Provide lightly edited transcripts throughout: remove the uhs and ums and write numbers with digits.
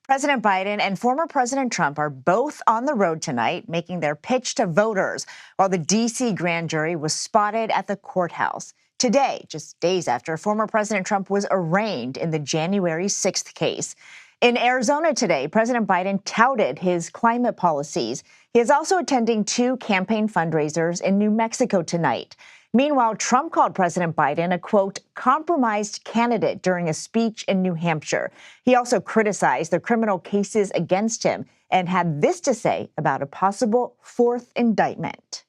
President Biden and former President Trump are both on the road tonight, making their pitch to voters, while the D.C. grand jury was spotted at the courthouse. Today, just days after former President Trump was arraigned in the January 6th case. In Arizona today, President Biden touted his climate policies. He is also attending two campaign fundraisers in New Mexico tonight. Meanwhile, Trump called President Biden a, quote, compromised candidate during a speech in New Hampshire. He also criticized the criminal cases against him and had this to say about a possible fourth indictment.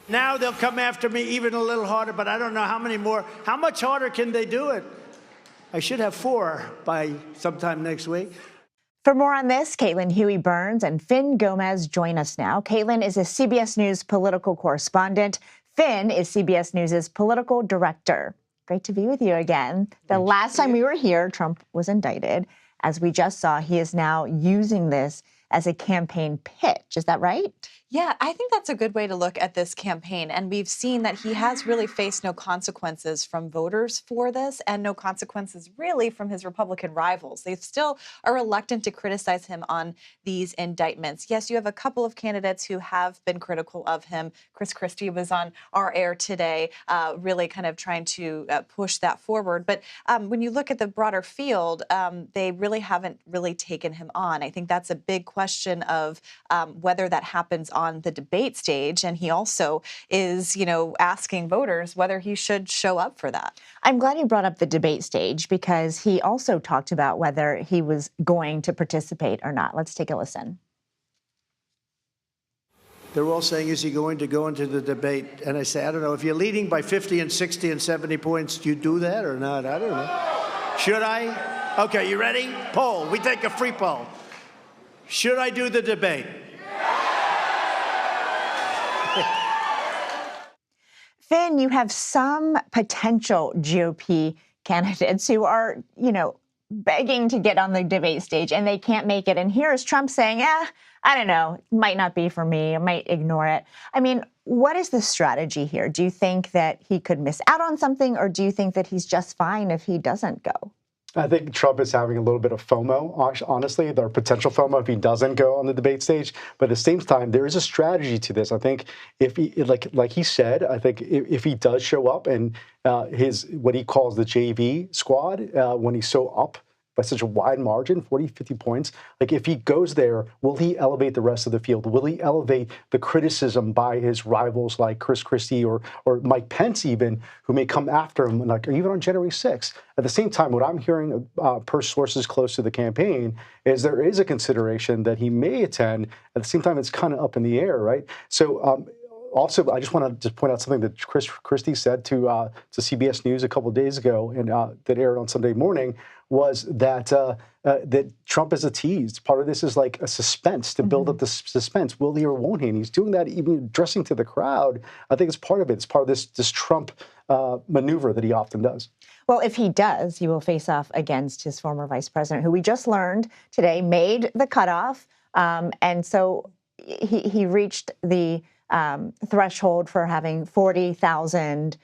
Now they'll come after me even a little harder, but I don't know how many more. How much harder can they do it? I should have 4 by sometime next week. For more on this, Caitlin Huey-Burns and Finn Gómez join us now. Caitlin is a CBS News political correspondent. Finn is CBS News' political director. Great to be with you again. The last time we were here, Trump was indicted. As we just saw, he is now using this as a campaign pitch. Is that right? Yeah, I think that's a good way to look at this campaign. And we've seen that he has really faced no consequences from voters for this and no consequences really from his Republican rivals. They still are reluctant to criticize him on these indictments. Yes, you have a couple of candidates who have been critical of him. Chris Christie was on our air today, really kind of trying to push that forward. But when you look at the broader field, they really haven't really taken him on. I think that's a big question of whether that happens on the debate stage. And he also is, asking voters whether he should show up for that. I'm glad you brought up the debate stage because he also talked about whether he was going to participate or not. Let's take a listen. They're all saying, is he going to go into the debate? And I say, I don't know. If you're leading by 50 and 60 and 70 points, do you do that or not? I don't know. Should I? Okay, you ready? Poll. We take a free poll. Should I do the debate? Finn, you have some potential GOP candidates who are, begging to get on the debate stage and they can't make it. And here is Trump saying, I don't know, might not be for me. I might ignore it. I mean, what is the strategy here? Do you think that he could miss out on something, or do you think that he's just fine if he doesn't go? I think Trump is having a little bit of FOMO, honestly, or potential FOMO if he doesn't go on the debate stage. But at the same time, there is a strategy to this. I think if he, like he said, I think if he does show up and his what he calls the JV squad, when he's so up by such a wide margin, 40, 50 points, like if he goes there, will he elevate the rest of the field? Will he elevate the criticism by his rivals like Chris Christie or Mike Pence even, who may come after him, like even on January 6th? At the same time, what I'm hearing per sources close to the campaign is there is a consideration that he may attend. At the same time, it's kind of up in the air, right? So also, I just want to just point out something that Chris Christie said to CBS News a couple of days ago, and that aired on Sunday morning, was that that Trump is a tease. Part of this is like a suspense to build up the suspense. Will he or won't he? And he's doing that even addressing to the crowd. I think it's part of it. It's part of this Trump maneuver that he often does. Well, if he does, he will face off against his former vice president, who we just learned today made the cutoff. And so he reached the threshold for having 40,000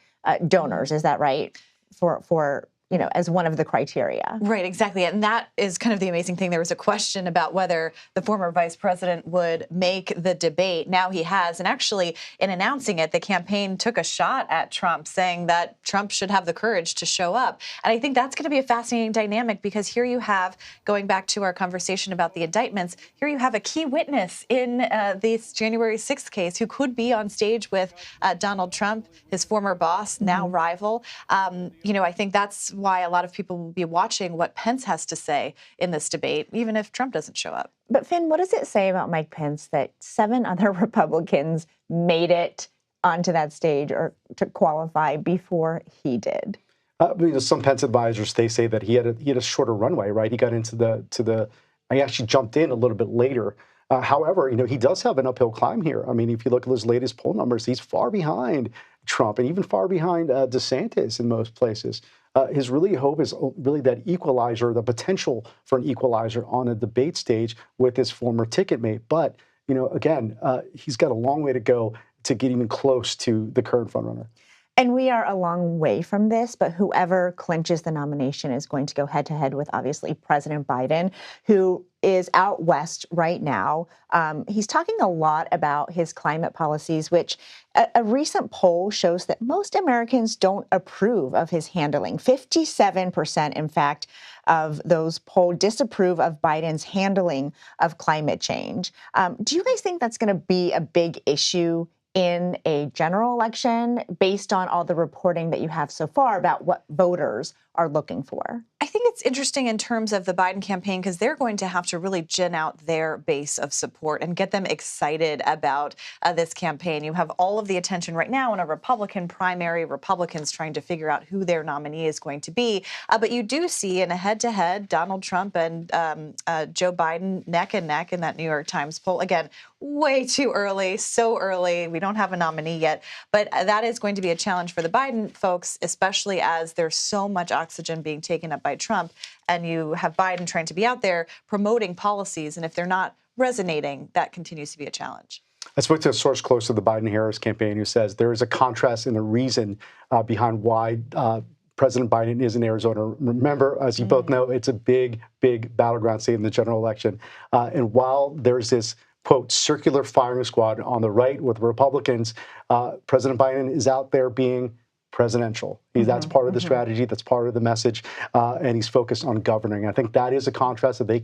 donors. Is that right? For as one of the criteria. Right, exactly. And that is kind of the amazing thing. There was a question about whether the former vice president would make the debate. Now he has. And actually, in announcing it, the campaign took a shot at Trump, saying that Trump should have the courage to show up. And I think that's going to be a fascinating dynamic because here you have, going back to our conversation about the indictments, here you have a key witness in this January 6th case who could be on stage with Donald Trump, his former boss, now rival. I think that's why a lot of people will be watching what Pence has to say in this debate, even if Trump doesn't show up. But Finn, what does it say about Mike Pence that 7 other Republicans made it onto that stage or to qualify before he did? Some Pence advisors, they say that he had a shorter runway, right? He got he actually jumped in a little bit later. However, he does have an uphill climb here. I mean, if you look at his latest poll numbers, he's far behind Trump and even far behind DeSantis in most places. His really hope is really that equalizer, the potential for an equalizer on a debate stage with his former ticket mate. But, again, he's got a long way to go to get even close to the current frontrunner. And we are a long way from this, but whoever clinches the nomination is going to go head to head with, obviously, President Biden, who is out west right now. He's talking a lot about his climate policies, which a recent poll shows that most Americans don't approve of his handling. 57%, in fact, of those polled disapprove of Biden's handling of climate change. Do you guys think that's going to be a big issue in a general election based on all the reporting that you have so far about what voters are looking for? I think it's interesting in terms of the Biden campaign because they're going to have to really gin out their base of support and get them excited about this campaign. You have all of the attention right now in a Republican primary, Republicans trying to figure out who their nominee is going to be. But you do see in a head-to-head Donald Trump and Joe Biden neck and neck in that New York Times poll. Again, way too early, so early. We don't have a nominee yet. But that is going to be a challenge for the Biden folks, especially as there's so much oxygen being taken up by Trump, and you have Biden trying to be out there promoting policies, and if they're not resonating, that continues to be a challenge. I spoke to a source close to the Biden-Harris campaign who says there is a contrast and a reason behind why President Biden is in Arizona. Remember, as you both know, it's a big, big battleground state in the general election. And while there's this, quote, circular firing squad on the right with Republicans, President Biden is out there being presidential. That's part of the strategy. That's part of the message. And he's focused on governing. I think that is a contrast that they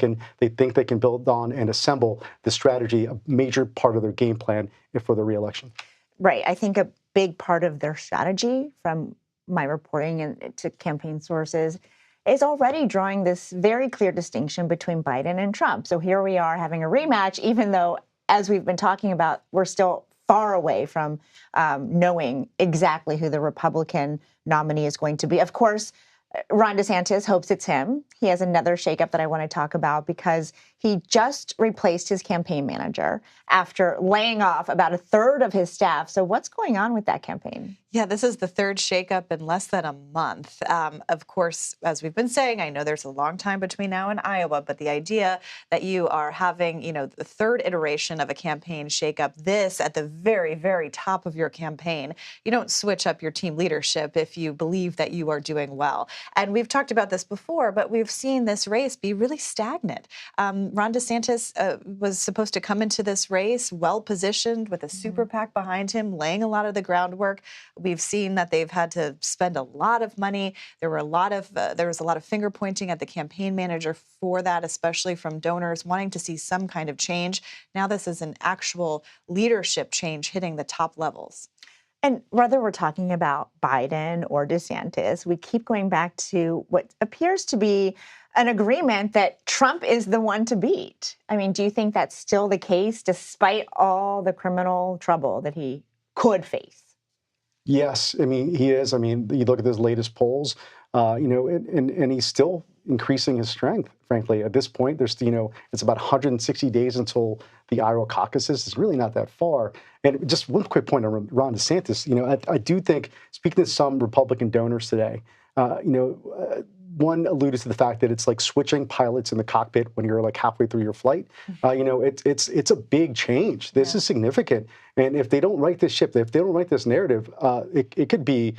think they can build on and assemble the strategy, a major part of their game plan for the reelection. Right. I think a big part of their strategy, from my reporting and to campaign sources, is already drawing this very clear distinction between Biden and Trump. So here we are having a rematch, even though, as we've been talking about, we're still far away from knowing exactly who the Republican nominee is going to be. Of course, Ron DeSantis hopes it's him. He has another shakeup that I want to talk about because he just replaced his campaign manager after laying off about a third of his staff. So what's going on with that campaign? Yeah, this is the third shakeup in less than a month. Of course, as we've been saying, I know there's a long time between now and Iowa, but the idea that you are having, the third iteration of a campaign shakeup, this at the very, very top of your campaign, you don't switch up your team leadership if you believe that you are doing well. And we've talked about this before, but we've seen this race be really stagnant. Ron DeSantis was supposed to come into this race well-positioned with a super PAC behind him, laying a lot of the groundwork. We've seen that they've had to spend a lot of money. There was a lot of finger pointing at the campaign manager for that, especially from donors wanting to see some kind of change. Now this is an actual leadership change hitting the top levels. And whether we're talking about Biden or DeSantis, we keep going back to what appears to be an agreement that Trump is the one to beat. I mean, do you think that's still the case despite all the criminal trouble that he could face? Yes, I mean, he is. I mean, you look at his latest polls, and he's still increasing his strength, frankly. At this point, there's, it's about 160 days until the Iowa caucuses. It's really not that far. And just one quick point on Ron DeSantis, I do think, speaking to some Republican donors today, one alluded to the fact that it's like switching pilots in the cockpit when you're like halfway through your flight. It's a big change. This is significant. And if they don't right this ship, if they don't write this narrative, it could be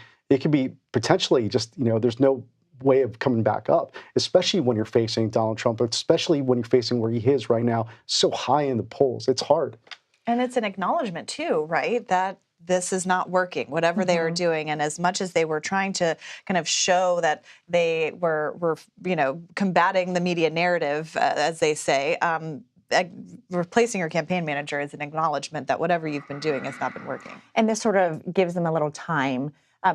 potentially just, there's no way of coming back up, especially when you're facing Donald Trump, especially when you're facing where he is right now, so high in the polls. It's hard. And it's an acknowledgement too, right? That this is not working, whatever they are doing. And as much as they were trying to kind of show that they were combating the media narrative, as they say, replacing your campaign manager is an acknowledgement that whatever you've been doing has not been working. And this sort of gives them a little time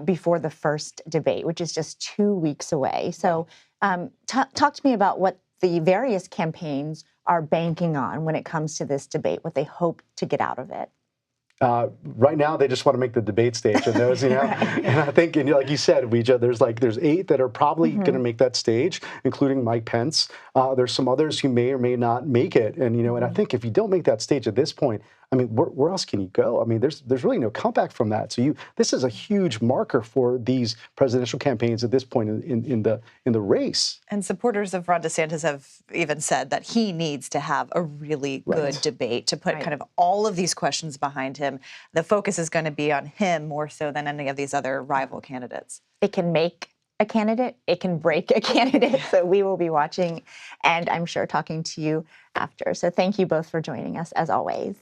before the first debate, which is just 2 weeks away. So talk to me about what the various campaigns are banking on when it comes to this debate, what they hope to get out of it. Right now, they just want to make the debate stage, and those, And I think, like you said, there's 8 that are probably going to make that stage, including Mike Pence. There's some others who may or may not make it, and and I think if you don't make that stage at this point, I mean, where else can you go? I mean, there's really no comeback from that. So this is a huge marker for these presidential campaigns at this point in the race. And supporters of Ron DeSantis have even said that he needs to have a really good debate to put kind of all of these questions behind him. The focus is going to be on him more so than any of these other rival candidates. It can make a candidate, it can break a candidate. So we will be watching and I'm sure talking to you after. So thank you both for joining us as always.